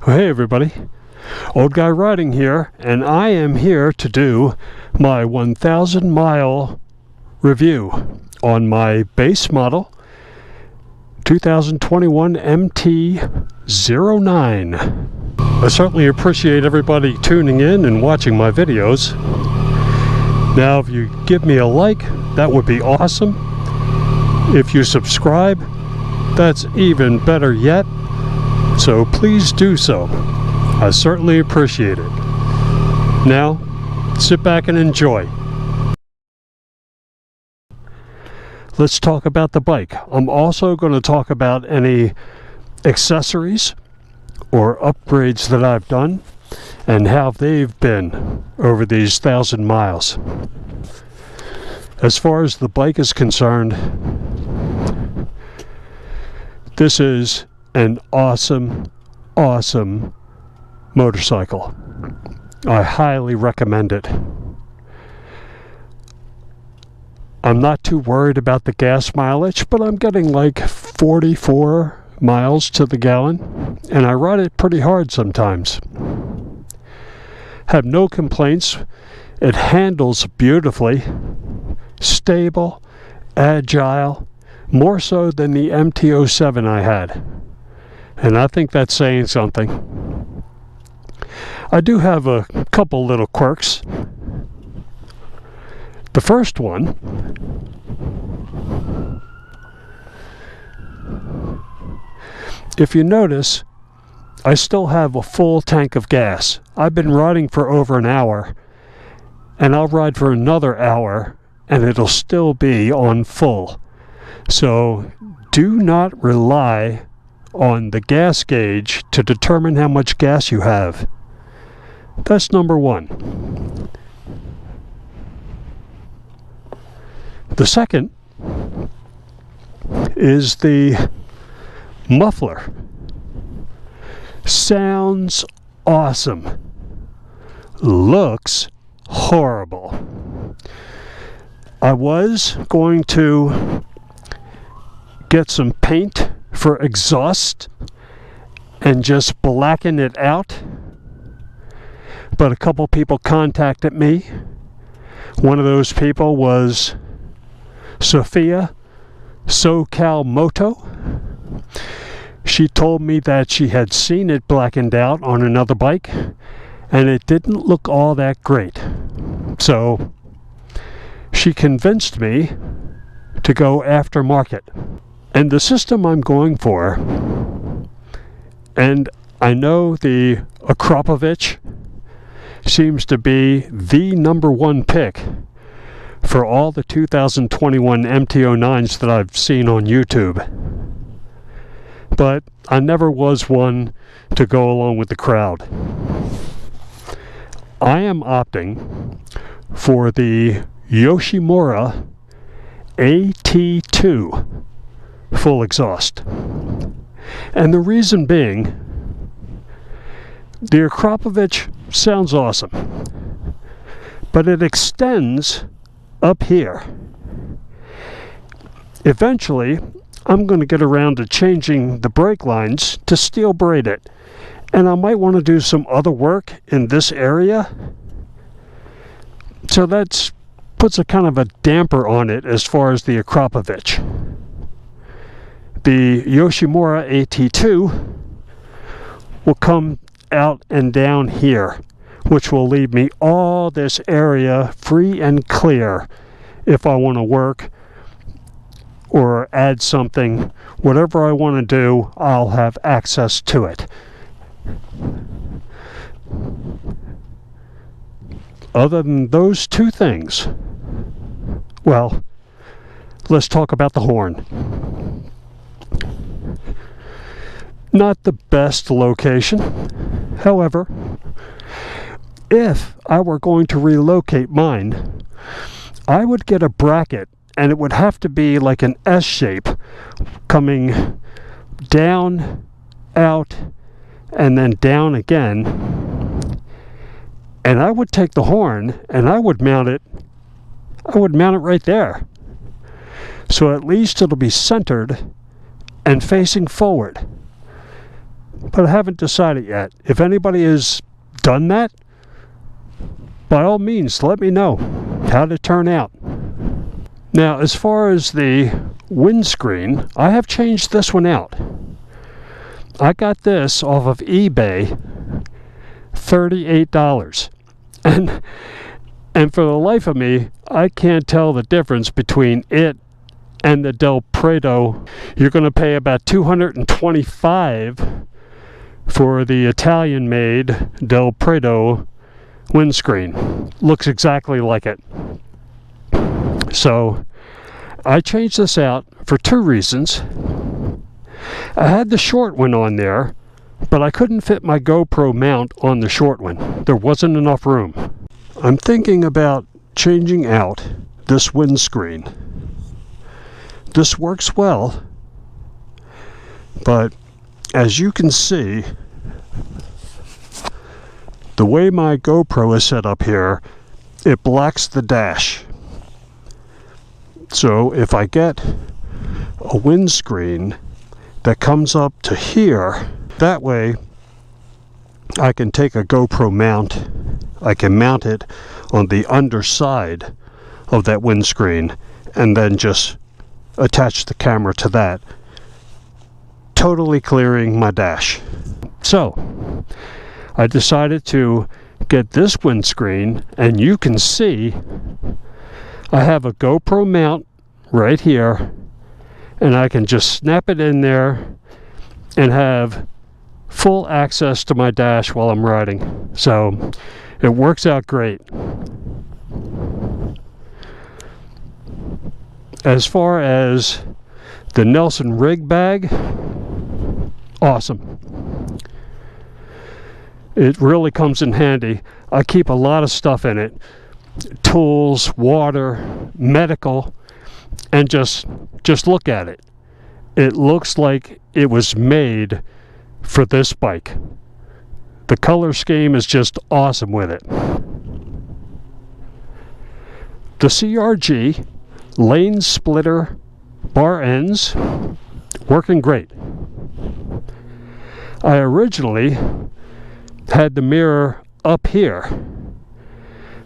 Hey everybody, Old Guy Riding here, and I am here to do my 1,000 mile review on my base model 2021 MT-09. I certainly appreciate everybody tuning in and watching my videos. Now if you give me a like, that would be awesome. If you subscribe, that's even better yet. So please do so. I certainly appreciate it. Now, sit back and enjoy. Let's talk about the bike. I'm also going to talk about any accessories or upgrades that I've done and how they've been over these 1,000 miles. As far as the bike is concerned, this is an awesome motorcycle. I highly recommend it. I'm not too worried about the gas mileage, but I'm getting like 44 miles to the gallon, and I ride it pretty hard sometimes. Have no complaints. It handles beautifully, stable, agile, more so than the MT-07 I had. And I think that's saying something. I do have a couple little quirks. The first one if you notice, I still have a full tank of gas. I've been riding for over an hour, and I'll ride for another hour and it'll still be on full. So do not rely on the gas gauge to determine how much gas you have. That's number one. The second is the muffler. Sounds awesome. Looks horrible. I was going to get some paint for exhaust and just blacken it out, but a couple people contacted me. One of those people was Sophia SoCal Moto. She told me that she had seen it blackened out on another bike and it didn't look all that great. So she convinced me to go aftermarket. And the system I'm going for, and I know the Akrapovich seems to be the number one pick for all the 2021 MT-09s that I've seen on YouTube. But I never was one to go along with the crowd. I am opting for the Yoshimura AT2 full exhaust. And the reason being, the Akrapovich sounds awesome, but it extends up here. Eventually, I'm going to get around to changing the brake lines to steel-braided, and I might want to do some other work in this area. So that puts a kind of a damper on it as far as the Akrapovich. The Yoshimura AT2 will come out and down here, which will leave me all this area free and clear if I want to work or add something. Whatever I want to do, I'll have access to it. Other than those two things, well, let's talk about the horn. Not the best location. However, if I were going to relocate mine, I would get a bracket, and it would have to be like an S shape, coming down, out, and then down again. And I would take the horn and I would mount it right there. So at least it'll be centered and facing forward. but I haven't decided yet. If anybody has done that, by all means, let me know how it turned out. Now, as far as the windscreen, I have changed this one out. I got this off of eBay, $38. And for the life of me, I can't tell the difference between it and the Del Prado. You're going to pay about $225 for the Italian-made Del Prado windscreen. Looks exactly like it. So I changed this out for two reasons. I had the short one on there, but I couldn't fit my GoPro mount on the short one. There wasn't enough room. I'm thinking about changing out this windscreen. This works well, but as you can see, the way my GoPro is set up here, it blocks the dash. So if I get a windscreen that comes up to here, that way I can take a GoPro mount. I can mount it on the underside of that windscreen and then just attach the camera to that, totally clearing my dash. So I decided to get this windscreen, and you can see I have a GoPro mount right here, and I can just snap it in there and have full access to my dash while I'm riding. So it works out great. As far as the Nelson rig bag, awesome. It really comes in handy. I keep a lot of stuff in it. Tools, water, medical, and just look at it. It looks like it was made for this bike. The color scheme is just awesome with it. The CRG lane splitter bar ends working great. I originally had the mirror up here,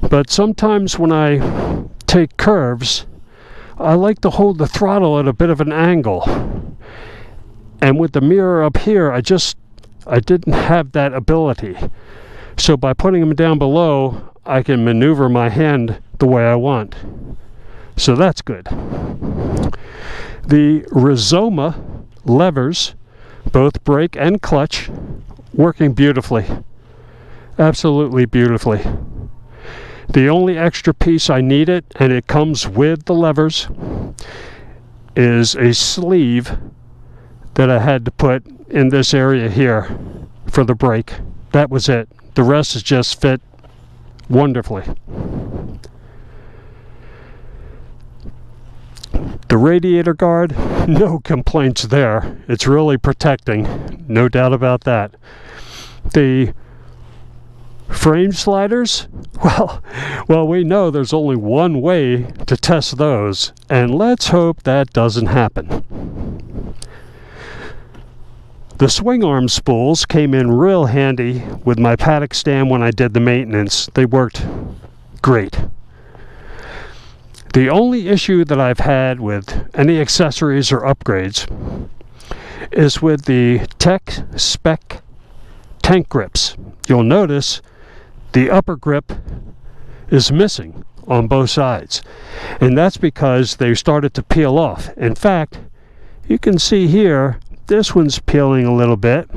but sometimes when I take curves, I like to hold the throttle at a bit of an angle, and with the mirror up here I didn't have that ability. So by putting them down below, I can maneuver my hand the way I want. So that's good. The Rizoma levers, both brake and clutch, working beautifully. Absolutely beautifully. The only extra piece I needed, and it comes with the levers, is a sleeve that I had to put in this area here for the brake. That was it. The rest is just fit wonderfully. The radiator guard, no complaints there. It's really protecting, no doubt about that. The frame sliders, well, we know there's only one way to test those, and let's hope that doesn't happen. The swing arm spools came in real handy with my paddock stand when I did the maintenance. They worked great. The only issue that I've had with any accessories or upgrades is with the TechSpec tank grips. You'll notice the upper grip is missing on both sides, and that's because they started to peel off. In fact, you can see here, this one's peeling a little bit,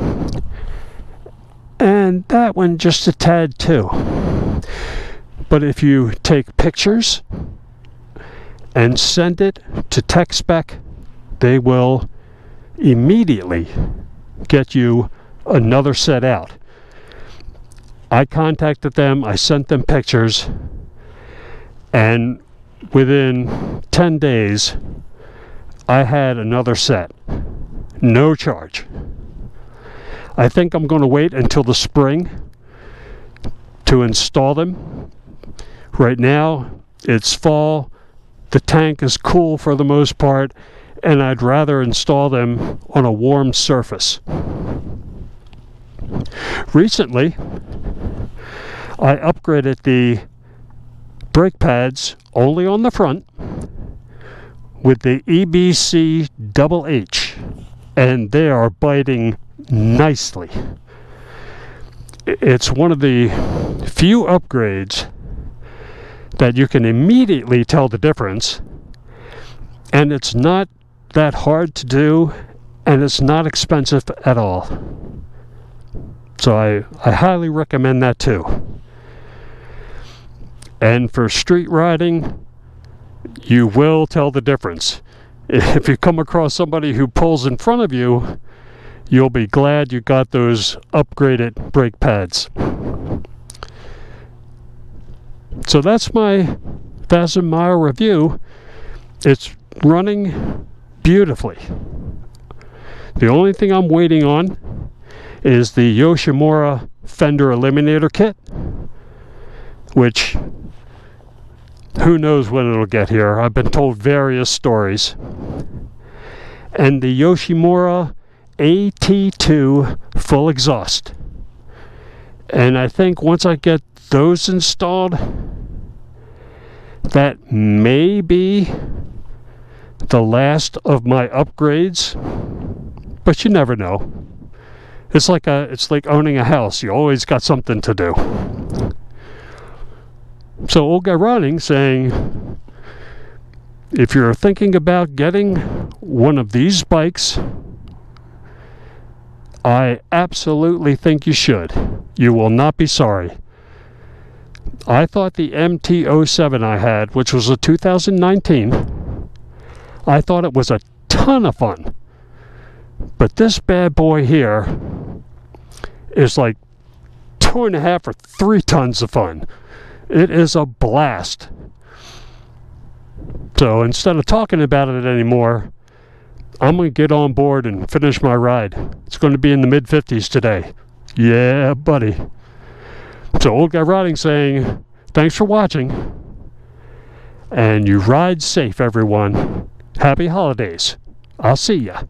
and that one just a tad too. But if you take pictures and send it to TechSpec, they will immediately get you another set out. I contacted them, I sent them pictures, and within 10 days I had another set. No charge. I think I'm going to wait until the spring to install them. Right now it's fall. The tank is cool for the most part, and I'd rather install them on a warm surface. Recently, I upgraded the brake pads only on the front with the EBC Double H, and they are biting nicely. It's one of the few upgrades that you can immediately tell the difference, and it's not that hard to do, and it's not expensive at all. So I highly recommend that too. And for street riding, you will tell the difference. If you come across somebody who pulls in front of you, you'll be glad you got those upgraded brake pads. So that's my 1,000-mile review. It's running beautifully. The only thing I'm waiting on is the Yoshimura fender eliminator kit, which who knows when it'll get here. I've been told various stories. And the Yoshimura AT2 full exhaust. And I think once I get those installed, that may be the last of my upgrades, but you never know. It's like owning a house. You always got something to do. So Old Guy Riding saying, if you're thinking about getting one of these bikes, I absolutely think you should. You will not be sorry. I thought the MT-07 I had, which was a 2019, I thought it was a ton of fun. But this bad boy here is like 2.5 or 3 tons of fun. It is a blast. So instead of talking about it anymore, I'm going to get on board and finish my ride. It's going to be in the mid-50s today. Yeah, buddy. So Old Guy Riding saying, thanks for watching. And you ride safe, everyone. Happy holidays. I'll see ya.